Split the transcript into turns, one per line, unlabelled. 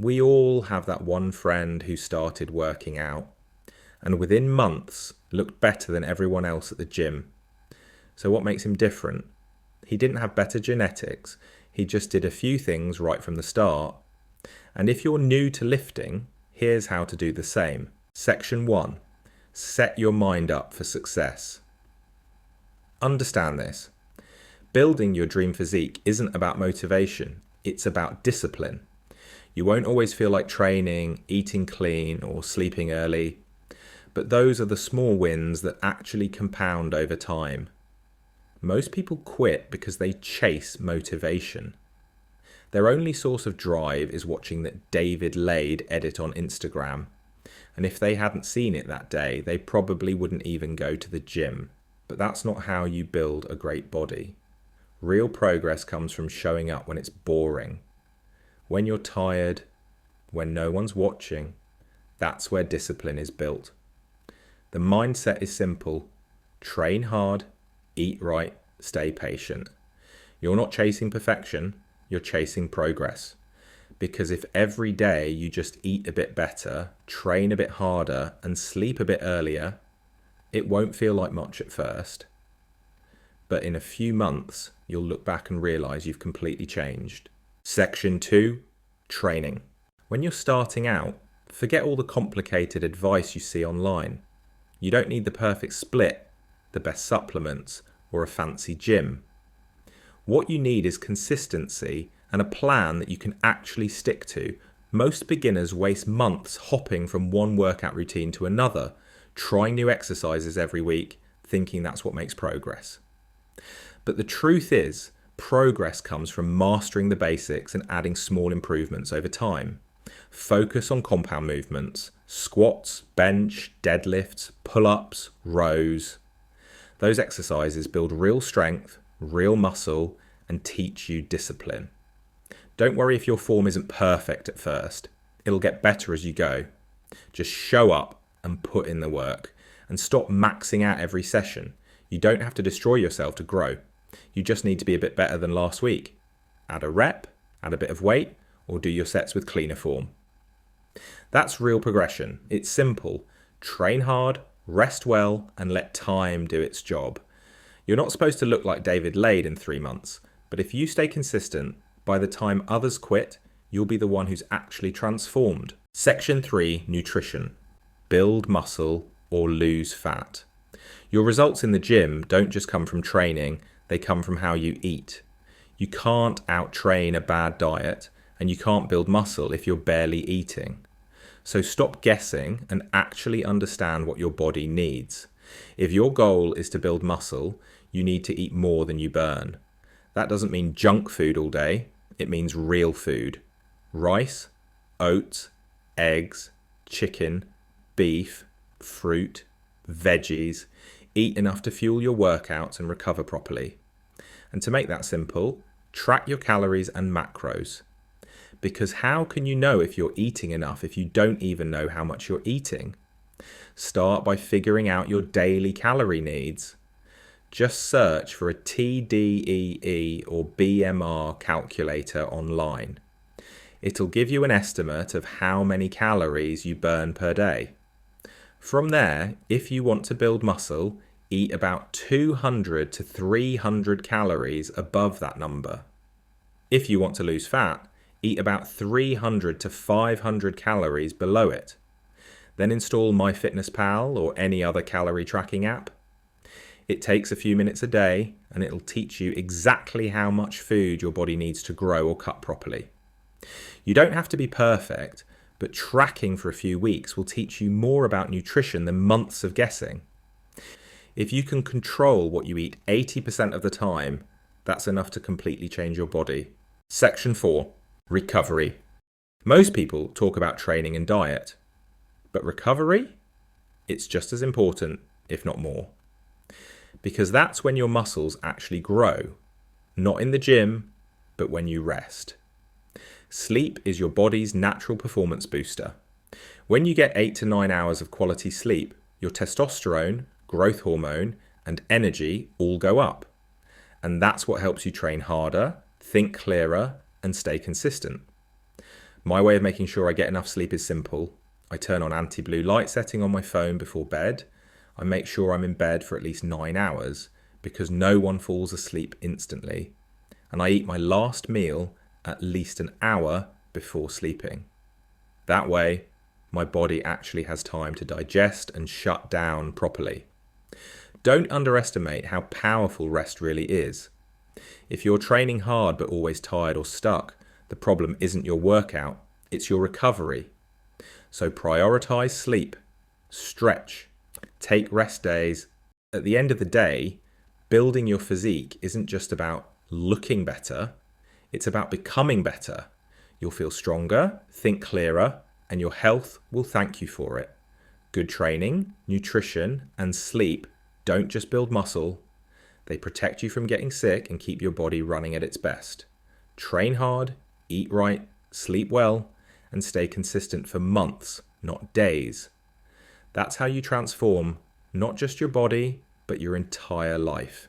We all have that one friend who started working out and within months looked better than everyone else at the gym. So what makes him different? He didn't have better genetics. He just did a few things right from the start. And if you're new to lifting, here's how to do the same. Section 1. Set your mind up for success. Understand this. Building your dream physique isn't about motivation. It's about discipline. You won't always feel like training, eating clean, or sleeping early. But those are the small wins that actually compound over time. Most people quit because they chase motivation. Their only source of drive is watching that David Lade edit on Instagram. And if they hadn't seen it that day, they probably wouldn't even go to the gym. But that's not how you build a great body. Real progress comes from showing up when it's boring. When you're tired, when no one's watching, that's where discipline is built. The mindset is simple. Train hard, eat right, stay patient. You're not chasing perfection, you're chasing progress. Because if every day you just eat a bit better, train a bit harder, and sleep a bit earlier, it won't feel like much at first. But in a few months, you'll look back and realize you've completely changed. Section 2, training. When you're starting out, forget all the complicated advice you see online. You don't need the perfect split, the best supplements, or a fancy gym. What you need is consistency and a plan that you can actually stick to. Most beginners waste months hopping from one workout routine to another, trying new exercises every week, thinking that's what makes progress. But the truth is, progress comes from mastering the basics and adding small improvements over time. Focus on compound movements, squats, bench, deadlifts, pull-ups, rows. Those exercises build real strength, real muscle, and teach you discipline. Don't worry if your form isn't perfect at first. It'll get better as you go. Just show up and put in the work, and stop maxing out every session. You don't have to destroy yourself to grow. You just need to be a bit better than last week. Add a rep, add a bit of weight, or do your sets with cleaner form. That's real progression. It's simple. Train hard, rest well, and let time do its job. You're not supposed to look like David Lade in 3 months, but if you stay consistent, by the time others quit, you'll be the one who's actually transformed. Section 3, nutrition. Build muscle or lose fat. Your results in the gym don't just come from training, they come from how you eat. You can't out-train a bad diet, and you can't build muscle if you're barely eating. So stop guessing and actually understand what your body needs. If your goal is to build muscle, you need to eat more than you burn. That doesn't mean junk food all day, it means real food. Rice, oats, eggs, chicken, beef, fruit, veggies. Eat enough to fuel your workouts and recover properly. And to make that simple, track your calories and macros. Because how can you know if you're eating enough if you don't even know how much you're eating? Start by figuring out your daily calorie needs. Just search for a TDEE or BMR calculator online. It'll give you an estimate of how many calories you burn per day. From there, if you want to build muscle, eat about 200 to 300 calories above that number. If you want to lose fat, eat about 300 to 500 calories below it. Then install MyFitnessPal or any other calorie tracking app. It takes a few minutes a day and it'll teach you exactly how much food your body needs to grow or cut properly. You don't have to be perfect, but tracking for a few weeks will teach you more about nutrition than months of guessing. If you can control what you eat 80% of the time, that's enough to completely change your body. Section 4. Recovery. Most people talk about training and diet, but recovery? It's just as important, if not more. Because that's when your muscles actually grow. Not in the gym, but when you rest. Sleep is your body's natural performance booster. When you get 8 to 9 hours of quality sleep, your testosterone, growth hormone, and energy all go up. And that's what helps you train harder, think clearer, and stay consistent. My way of making sure I get enough sleep is simple. I turn on anti-blue light setting on my phone before bed. I make sure I'm in bed for at least 9 hours because no one falls asleep instantly. And I eat my last meal at least an hour before sleeping. That way, my body actually has time to digest and shut down properly. Don't underestimate how powerful rest really is. If you're training hard but always tired or stuck, the problem isn't your workout, it's your recovery. So prioritize sleep, stretch, take rest days. At the end of the day, building your physique isn't just about looking better, it's about becoming better. You'll feel stronger, think clearer, and your health will thank you for it. Good training, nutrition, and sleep don't just build muscle, they protect you from getting sick and keep your body running at its best. Train hard, eat right, sleep well, and stay consistent for months, not days. That's how you transform not just your body, but your entire life.